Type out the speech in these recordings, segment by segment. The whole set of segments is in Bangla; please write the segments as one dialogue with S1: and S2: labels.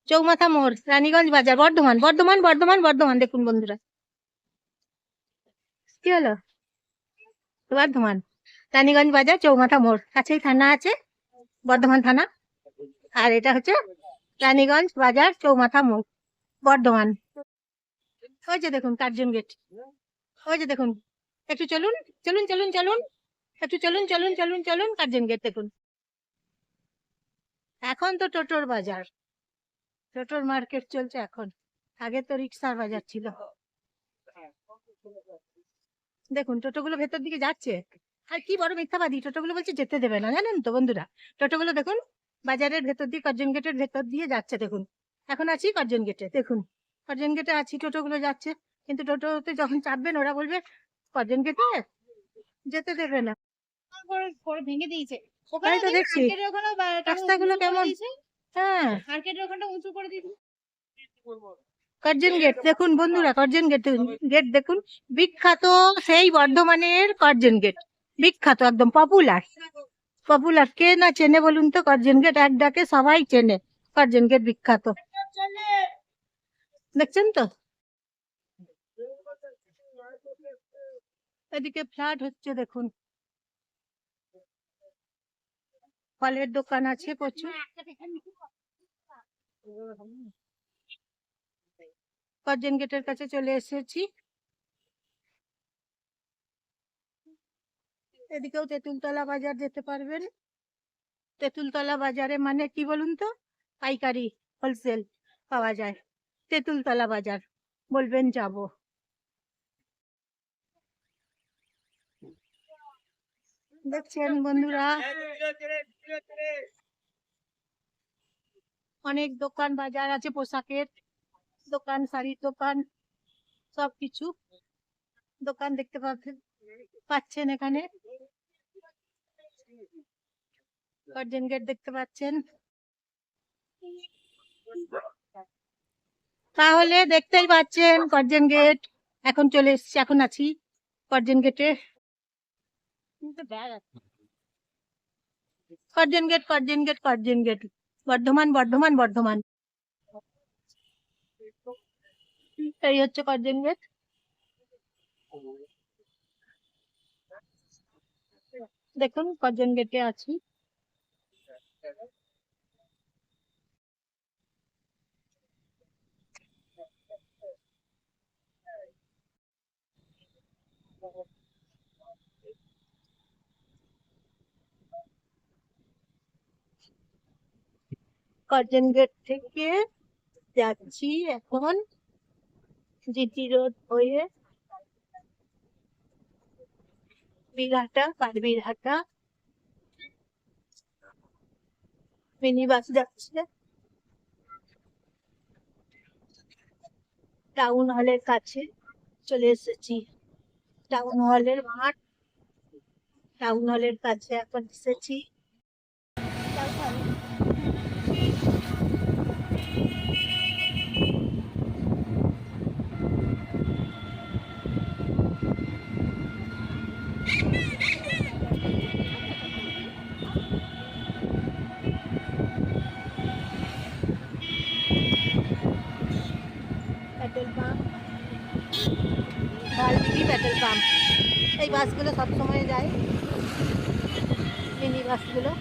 S1: চৌমাথা মোড়, রানীগঞ্জ বাজার, বর্ধমান, বর্ধমান, বর্ধমান, বর্ধমান। দেখুন বন্ধুরা, কি হলো? বর্ধমান, রানীগঞ্জ বাজার, চৌমাথা মোড়, কাছেই থানা আছে, বর্ধমান থানা। আর এটা হচ্ছে রানীগঞ্জ বাজার, চৌমাথা মোড়, বর্ধমান। ওই যে দেখুন কার্জন গেট, ওই যে দেখুন। একটু চলুন, চলুন, চলুন, চলুন, একটু চলুন, চলুন, চলুন, চলুন, কার্জন গেট দেখুন। এখন তো টোটোর বাজার, টোটোর মার্কেট চলছে এখন। আগে তো রিক্সার বাজার ছিল। দেখুন টোটোগুলো ভেতর দিকে যাচ্ছে। আর কি বড় মিথ্যাবাদী, টোটোগুলো বলছে যেতে দেবে না, জানেন তো বন্ধুরা। টোটোগুলো দেখুন বাজারের ভেতর দিয়ে, কার্জন গেটের ভেতর দিয়ে যাচ্ছে দেখুন। এখন আছি কার্জন গেটে, দেখুন কার্জন গেটে আছি, টোটোগুলো যাচ্ছে। কিন্তু টোটোতে যখন চাপবেন ওরা বলবে কার্জন গেটে যেতে দেবে না। ভেঙে দিয়েছে, তাই তো দেখছি রাস্তাগুলো কেমন। হ্যাঁ, মার্কেটের ওখানটা উঁচু করে দিয়েছে। কার্জন গেট দেখুন বন্ধুরা, কার্জন গেট গেট দেখুন, বিখ্যাত সেই বর্ধমানের কার্জন গেট, বিখ্যাত একদম পপুলার। পপুলার কে না চেনে বলুন তো? কার্জন গেট এক ডাকে সবাই চেনে, কার্জন গেট বিখ্যাত। দেখছেন তো, এদিকে ফ্ল্যাট হচ্ছে দেখুন, ফলের দোকান আছে প্রচুর। কার্জন গেটের কাছে চলে এসেছি। এদিকেও তেঁতুলতলা বাজার যেতে পারবেন। তেঁতুলতলা বাজারে মানে কি বলুন তো? পাইকারি, হোলসেল পাওয়া যায়। তেঁতুলতলা বাজার বলবেন যাব। দেখছেন বন্ধুরা, অনেক দোকান বাজার আছে, পোশাকের দোকান, শাড়ির দোকান, সবকিছু দোকান দেখতে পাচ্ছেন এখানে। কার্জন গেট দেখতে পাচ্ছেন। তাহলে দেখতেই পাচ্ছেন কার্জন গেট। এখন চলে এসেছি, এখন আছি কার্জন গেটে। Curzon Gate, Curzon Gate, Curzon Gate, Bardhaman, Bardhaman, Bardhaman. এই হচ্ছে কার্জন গেট। দেখুন কার্জন গেটে আছি। কার্জন গেট থেকে যাচ্ছি এখন জিটি রোড হয়ে বীরহাটা, বারবীরহাটা। মিনি বাস যাচ্ছে। টাউন হলের কাছে চলে এসেছি, টাউন হলের মাঠ, টাউন হলের কাছে এখন এসেছি। Petrol pump, Bhaldighi petrol pump. এই বাসগুলো সবসময় যায়, মিনি বাসগুলো।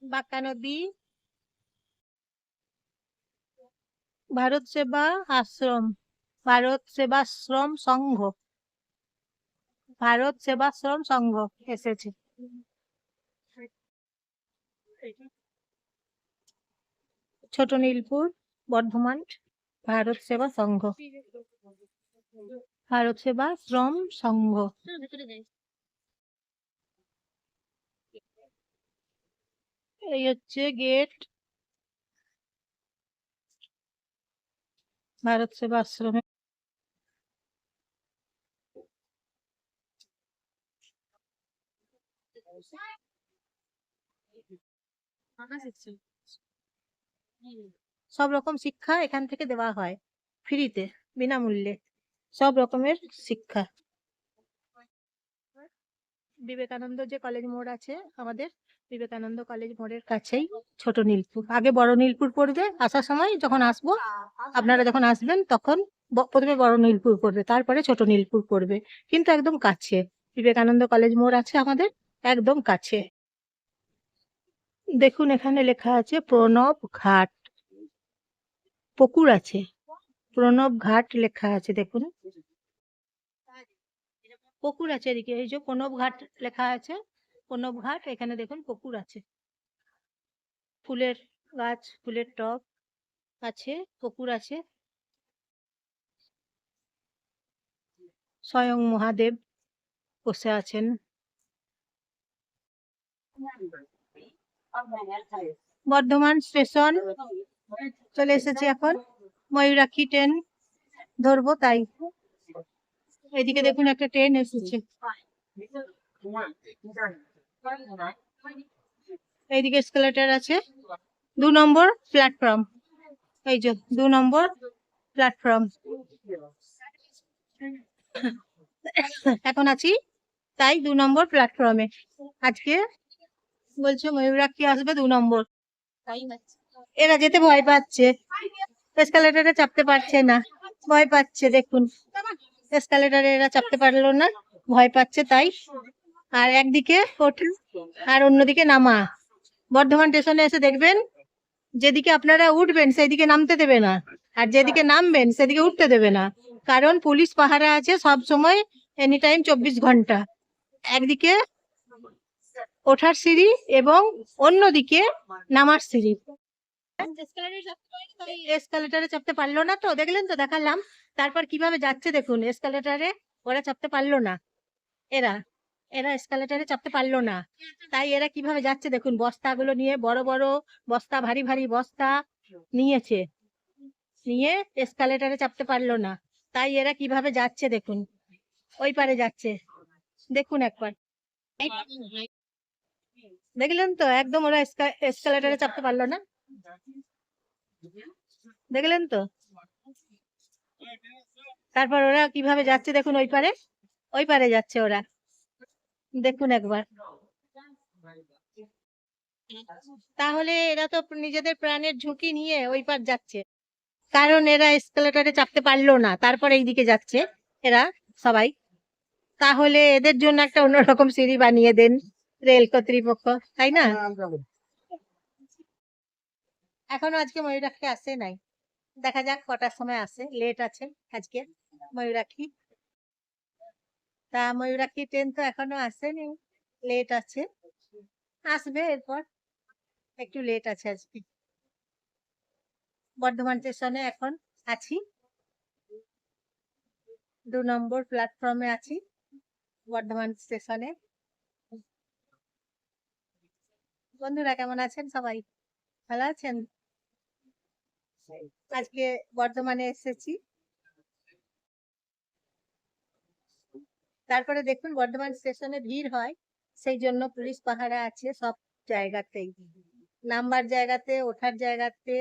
S1: বাঁকা নদী, ভারত সেবা আশ্রম, ভারত সেবাশ্রম সংঘ, ভারত সেবাশ্রম সংঘ এসেছে। ছোট নীলপুর, বর্ধমান, ভারত সেবা সংঘ, ভারত সেবা শ্রম সংঘ। এই হচ্ছে গেট, ভারত সেবা আশ্রমে। সব রকম শিক্ষা এখান থেকে দেওয়া হয় ফ্রিতে, বিনামূল্যে, সব রকমের শিক্ষা। বিবেকানন্দ যে কলেজ মোড় আছে আমাদের, বিবেকানন্দ কলেজ মোড়ের কাছেই ছোট নীলপুর। আগে বড় নীলপুর পড়বে, আসার সময় যখন আসবো, আপনারা যখন আসবেন তখন প্রথমে বড় নীলপুর পড়বে, তারপরে ছোট নীলপুর পড়বে, কিন্তু একদম কাছে। বিবেকানন্দ কলেজ মোড় আছে আমাদের একদম কাছে। দেখুন এখানে লেখা আছে প্রণব ঘাট, পুকুর আছে, প্রণব ঘাট লেখা আছে, দেখুন পুকুর আছে এদিকে, এই যে প্রণব ঘাট লেখা আছে, প্রণব ঘাট, এখানে দেখুন পুকুর আছে, ফুলের গাছ, ফুলের টব আছে, পুকুর আছে, স্বয়ং মহাদেব বসে আছেন। বর্ধমান স্টেশন চলে এসেছে, এখন ময়ূরাক্ষী ট্রেন ধরবো, তাই এদিকে দেখুন একটা ট্রেন এসেছে, এইদিকে এসকেলেটর আছে, 2 নম্বর প্ল্যাটফর্ম, এই যে 2 নম্বর প্ল্যাটফর্ম। এখন আছি তাই 2 নম্বর প্ল্যাটফর্মে। আজকে বলছে ময়ূরাক্ষী আসবে 2 নম্বর, এরা যেতে ভয় পাচ্ছে, এসকালেটারে চাপতে পারছে না, ভয় পাচ্ছে, দেখুন এসকালেটারে এরা চাপতে পারলো না, ভয় পাচ্ছে তাই। আর একদিকে ওঠা আর অন্যদিকে নামা। বর্ধমান স্টেশনে এসে দেখবেন, যেদিকে আপনারা উঠবেন সেদিকে নামতে দেবে না, আর যেদিকে নামবেন সেদিকে উঠতে দেবে না, কারণ পুলিশ পাহারা আছে সব সময়, এনি টাইম 24 ঘন্টা। একদিকে ওঠার সিঁড়ি এবং অন্যদিকে নামার সিঁড়ি। এসকালেটারে চাপতে পারলো না, তো দেখলেন তো, দেখালাম। তারপর কিভাবে যাচ্ছে দেখুন, এসকালেটারে ওরা চাপতে পারলো না, এরা এরা এসকালেটারে চাপতে পারলো না, তাই এরা কিভাবে যাচ্ছে দেখুন, বস্তাগুলো নিয়ে, বড় বড় বস্তা, ভারী ভারী বস্তা নিয়েছে, নিয়ে এসকালেটারে চাপতে পারলো না, তাই এরা কিভাবে যাচ্ছে দেখুন, ওই পারে যাচ্ছে, দেখুন একবার, দেখলেন তো, একদম ওরা এসকালেটারে চাপতে পারলো না, দেখলেন তো। তারপর ওরা কিভাবে যাচ্ছে দেখুন, ওই পারে যাচ্ছে ওরা, দেখুন একবার। তাহলে এরা তো নিজেদের প্রাণের ঝুঁকি নিয়ে ওই পার যাচ্ছে, কারণ এরা এসকালেটরে চাপতে পারলো না, তারপর এইদিকে যাচ্ছে এরা সবাই। তাহলে এদের জন্য একটা অন্যরকম সিঁড়ি বানিয়ে দেন রেল কর্তৃপক্ষ, তাই না? এখনো আজকে ময়ূরাক্ষী আসে নাই, দেখা যাক কটার সময় আসে, লেট আছে আজকে ময়ূরাক্ষী। তা ময়ূরাক্ষী ট্রেন তো এখনো আসেনি, লেট আছে, আসবে এরপর, একটু লেট আছে আজকে। বর্ধমান স্টেশনে এখন আছি, 2 নম্বর প্ল্যাটফর্মে আছি বর্ধমান স্টেশনে। বন্ধুরা কেমন আছেন সবাই, ভালো আছেন? আজকে বর্ধমানে এসেছি, তারপরে দেখুন বর্ধমান স্টেশনে ভিড় হয়, সেই জন্য পুলিশ পাহারা আছে সব জায়গাতেই, নামবার জায়গাতে, ওঠার জায়গাতে,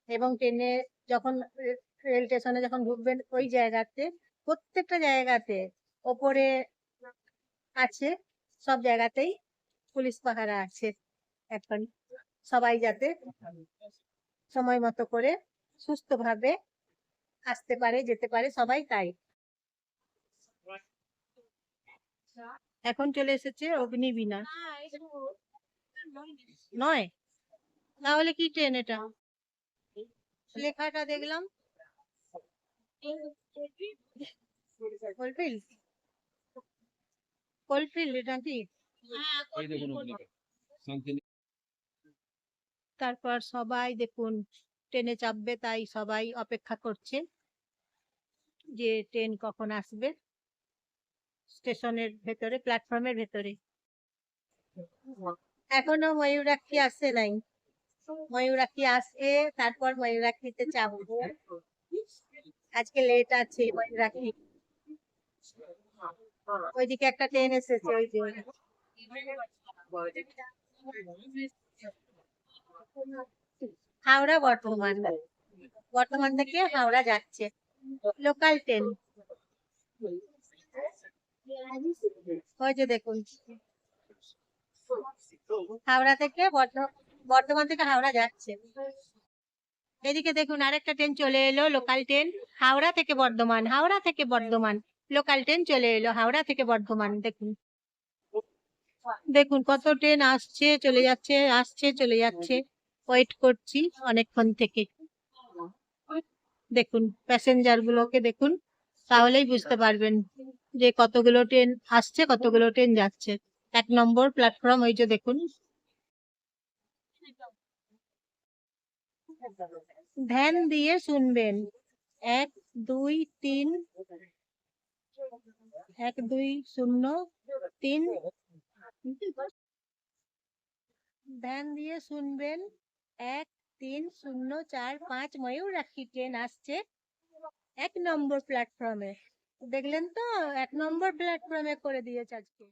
S1: এবং ট্রেনে যখন রেল স্টেশনে যখন ঢুকবেন ওই জায়গাতে, প্রত্যেকটা জায়গাতে ওপরে আছে, সব জায়গাতেই পুলিশ পাহারা আছে এখন, সবাই যাতে সময় মতো করে সুস্থভাবে আসতে পারে, যেতে পারে, সবাই তাই। এখন চলে এসেছে অগ্নিবীণা। নয়? তাহলে কি ট্রেন এটা? লেখাটা দেখলাম কোলফিল্ড। কোলফিল্ড এটা কি? তারপর সবাই দেখুন ট্রেনে চাপবে, তাই সবাই অপেক্ষা করছে যে ট্রেন কখন আসবে। স্টেশনের ভেতরে, প্ল্যাটফর্মের ভেতরে এখনো ময়ূরাক্ষী আসে নাই। ময়ূরাক্ষী আসে, তারপর ময়ূরাক্ষীতে চাপবো। আজকে লেট আছে ময়ূরাক্ষী। ওইদিকে একটা ট্রেন এসেছে, ওই যে হাওড়া বর্ধমান। বর্ধমান থেকে হাওড়া যাচ্ছে লোকাল ট্রেন। ওই যে দেখুন হাওড়া থেকে বর্ধমান থেকে হাওড়া যাচ্ছে। এদিকে দেখুন আরেকটা ট্রেন চলে এলো, লোকাল ট্রেন। হাওড়া থেকে বর্ধমান, হাওড়া থেকে বর্ধমান লোকাল ট্রেন চলে এলো হাওড়া থেকে বর্ধমান। দেখুন দেখুন কত ট্রেন আসছে চলে যাচ্ছে, আসছে চলে যাচ্ছে। ওয়েট করছি অনেকক্ষণ থেকে। দেখুন প্যাসেঞ্জার গুলোকে দেখুন, তাহলেই বুঝতে পারবেন যে কতগুলো ট্রেন আসছে, কতগুলো ট্রেন যাচ্ছে। 1 নম্বর প্ল্যাটফর্ম, ওই যে দেখুন। ধ্যান দিয়ে শুনবেন। 1 2 3, 1 2 0 3। ধ্যান দিয়ে শুনবেন। 1 3 0 4 5 ময়ূরাক্ষী ট্রেন আসছে 1 নম্বর প্ল্যাটফর্মে। দেখলেন তো 1 নম্বর প্ল্যাটফর্মে করে দিয়েছে আজকে।